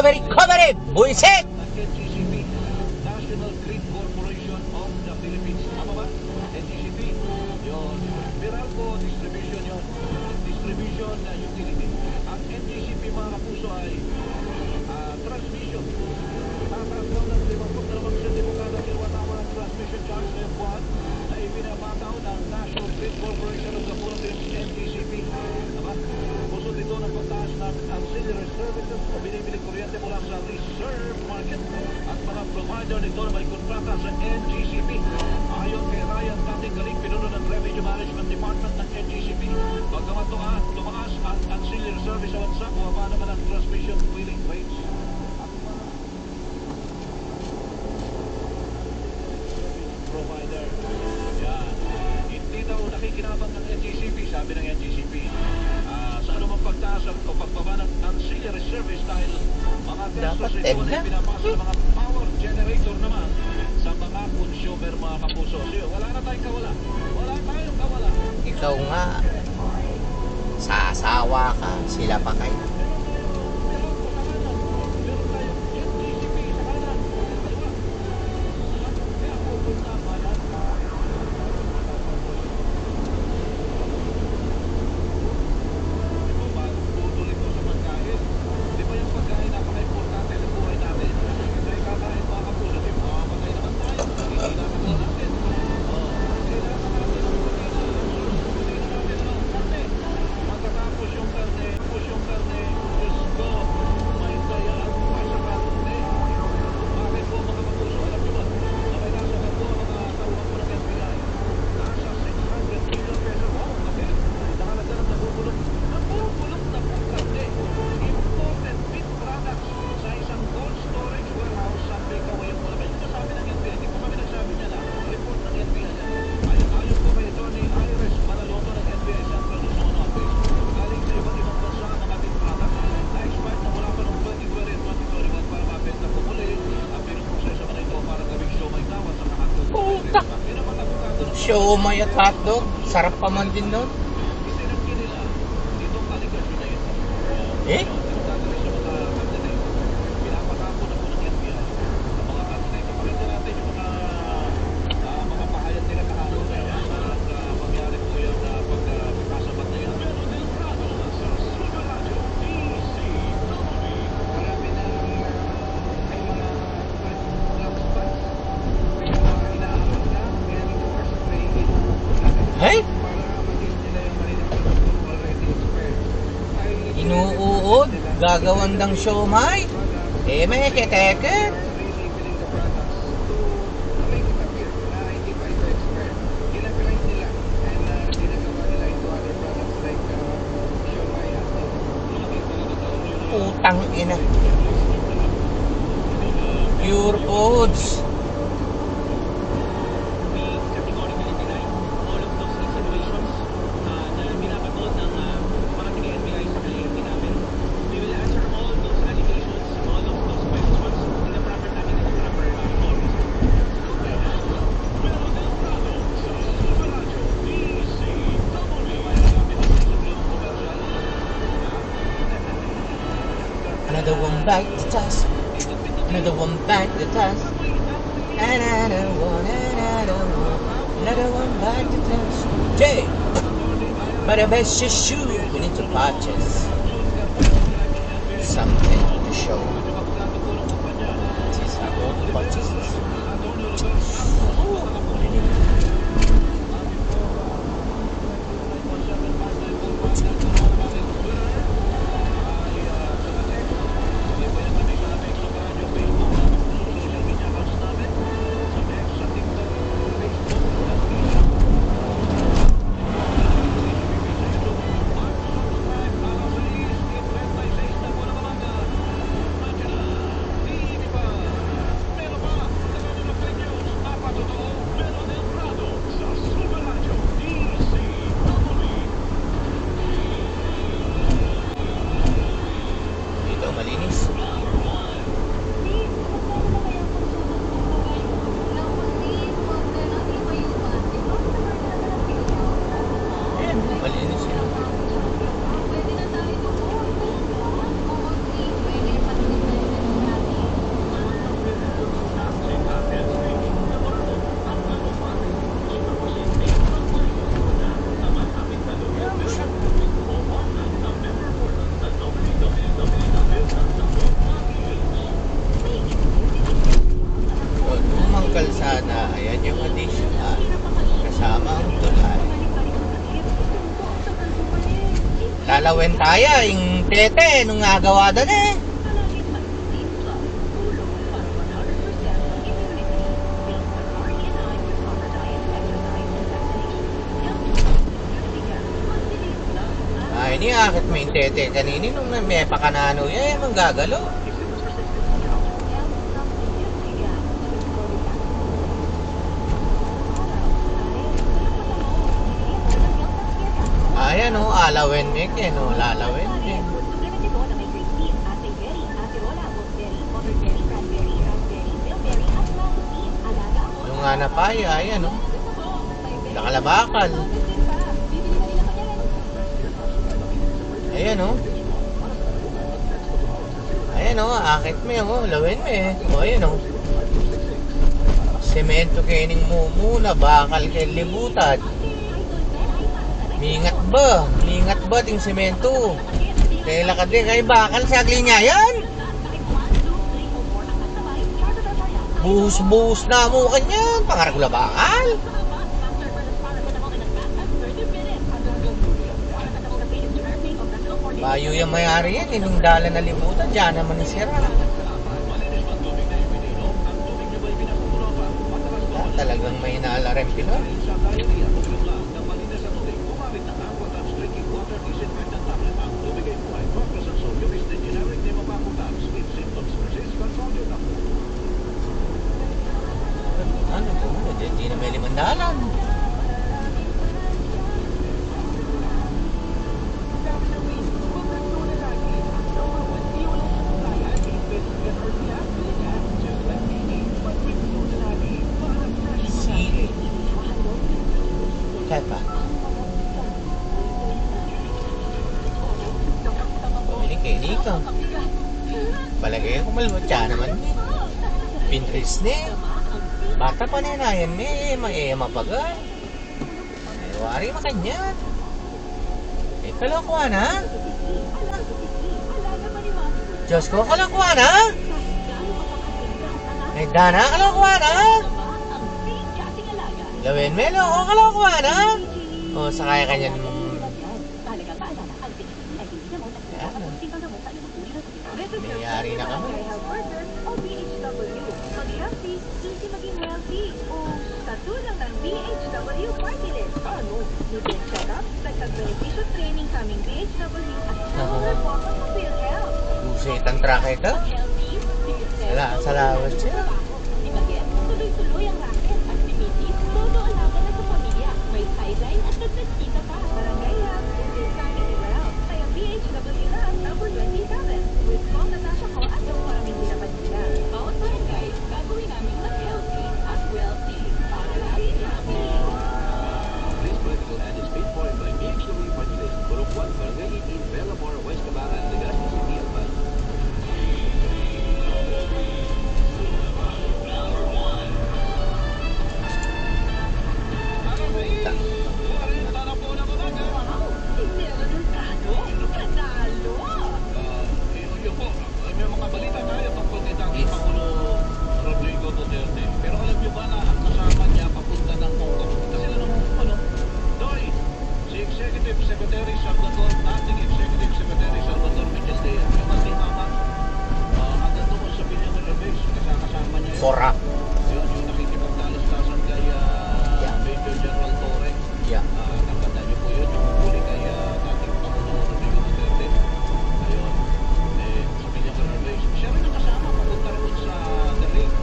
recovery! Buisit! NGCP, National Grid Corporation of the Philippines. Tama ba? NGCP. Yun. Meralco Distribution yun. Distribution Utility. Ang NGCP mga kapuso ay transmission. Nakakasal ng 52 sentimo kada kilowatama ng transmission charge na buwan na ibinabataw ng National Grid Corporation of the Philippines, NGCP. Tama? Pusod ito ng pagtaas ng ancillary services o binibiling kuryente mula sa reserve market at mga provider nito na may kontrata sa NGCP. Ayon kay Ryan Tating-Galing, pinuno ng Revenue Management Department ng NGCP, bagamat tumaas ang ancillary service sa bansa, bumaba naman ang transmission billing rates. Provider. Yan. Hindi daw nakikinabang ng NGCP, sabi ng NGCP. Sa anumang pagtaas o pagbaba ng ancillary service dahil mga gastos Dapat ito na. ay pinapasa ng mga power generator naman sa mga consumer, mga kapuso. So, wala na tayong kawala. Wala tayong kawala. Ikaw nga, sasawa ka, sila pa kayo. Meron tayong NGCP sa kanan. Kaliwa. Kaya pupunta pa na. Putol ito sa pagkain. Di ba yung pagkain napaka-importante sa buhay natin? Kasi kakain mga kapuso, di ba? Mamamatay naman tayo. Hindi natin mo natin. Kailangan natin ang protina natin. Karne. Magkatapos yung karne, Diyos ko, may dayaan pa sa karne. Bakit po mga kapuso? Alam nyo ba? Na may nasa ba po ang mga tauhan po ng FBI? Nasa 600 million pesos. Wow, okay. Nakalaga ng nabubulok na pong karne. Imported meat products sa isang cold storage warehouse sa Bicaway, Bulacan. Ito sabi ng NBI. Hindi po kami nagsabi niya na report ng NBI yan. Ayon po kay Tony Iris Manaloto ng NBI Central Luzon Office. Galing sa iba't ibang bansa ang mga meat products na expired na mula pa noong 2020 at 2021 para mabenta po muli. Ang pinuproseso man ito para gawing siomay tawad sa hotdog. Puta! Yun ang mga abogado ng Siomay at hotdog, sarap pa man din nun. itinanggi nila itong aligasyon na ito. Eh? Ang gagawin sa mga kandidato, pinapatapon na po ng NBI ang mga kandidato. Pakinggan natin yung mga pahayag nila kahapon sa pangyari po yung pagkasabat na yun. Pero del Prado sa Super Radio, DCWD. Marami na ay mga black spots. May mga inaabot na, kaya nito first play in. Hey? Para maging nila yung Marina Pagkakul already expired. Inuuod, gagawandang siomay. Eh, may keteket. Really filling the products to make it appear na hindi pa ito expired. Ginagrind nila and ginagawa nila into other products like siomay at Putang ina. Pure foods. all of those insinuations na binabagod ng parang ni NBI sa kliyente namin. We will answer all those allegations, all of those questions in the proper time and in the proper forms. Pero del Prado sa Super Radio, DCWD. Another one bite to toss. Another one bite to toss. Another one bite to toss. Jay! But I bet your shoe, we need to purchase something to show. This is how to purchase this. Alawin tayo, yung tete, nung nagawa doon eh. Ay, ini akit mo yung tete kanini nung may pakanano yan, manggagalo. Ayan o, alawin me, no, lalawin me. Yung nga na payo, ayan o. Nakalabakal. Ayan o. Ayan o, akit me o, lawin me. O, ayan o. Semento kening mumuna, bakal kay libutan. Mingat ba ting semento? Kaya lakad din, kaya bakal sagli niya yan. Buhos na mo kanyan, pangaragula bakal. Bayo yung mayari yan, inungdala na libutan, dyan naman ni sira. Talagang may naalarem Pinoy. Ano po? Hindi na may limandalan. Kahit pa. Pwede kayo dito. Palagay ko malmot siya naman. Pinterest na eh. Bata pa na yan eh. Mapagal. Ay, wari makanyan. Eh, kalakuan ha? Diyos ko, kalakuan ha? May dana, kalakuan ha? Gawin melo, o kalakuan ha? O, sakay kanyan mong... Mayayari na kami. Easy maging healthy. O katulong ng BHW Party List. Ano? Nutrient check-up, nagkag-beneficio training kaming BHW at stronger form of PhilHealth. Buset ang track ito. Salamat siya. Imagine, tuloy-tuloy ang racket, activities, todo alaga na sa pamilya. May sideline at nagkita pa. Barangay Health, is family well. Kaya BHW na ang number 27. With small Natasha ko at yung maraming pinapanila. Bawat barangay, gagawin namin mas healthy at wealthy. Para lagi happy. This political ad is paid for by BHW Party List, Group 1, Barangay 18, Bellamor, West Cabaran, Legazpi City, Alban. Yun po, may mga balita tayo tungkol kay dating Pangulo Rodrigo Duterte. Pero alam niyo ba na ang kasama niya papunta ng Hong Kong? Punta sila ng Hong Kong, Doy, si Executive Secretary Salvador, dating Executive Secretary Salvador Mejaldea, yung ating mama, hanggang doon sa Billionaire Base, kasama niya yun. Fora. Yun, yung nakikipagtalas-tasan kay Major General Torre. Yeah. Nakanda niyo po yun, yung huli kay dating Pangulo Rodrigo Duterte. Ayun, sa Billionaire Base. Siya rin ang kasama, papunta rin sa The Lake.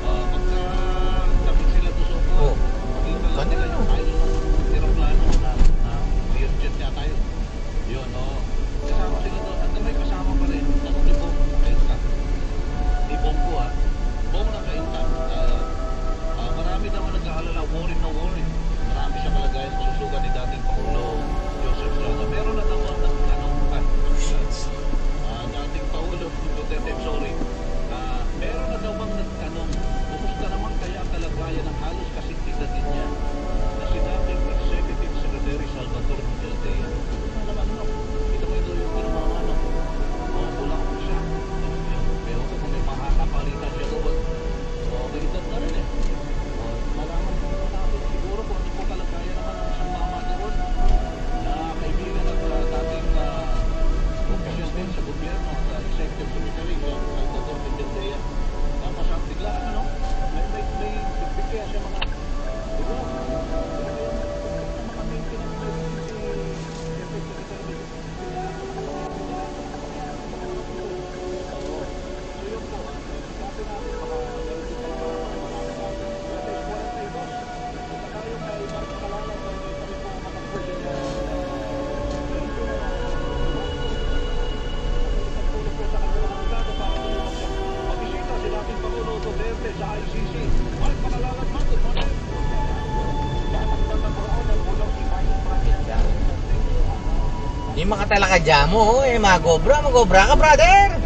Pagka-tapit sila doon sa Oh. makita lang Ganda nila na. yung tayo ng aeroplano na Learjet yata yun. Yun, kasama sila doon. At may kasama pa rin, ni Bong, ni Bong ko Bong na Duterte sa ICC ay pangalalathan at mga Di makatalaka dyan mo, magobra ka, brother!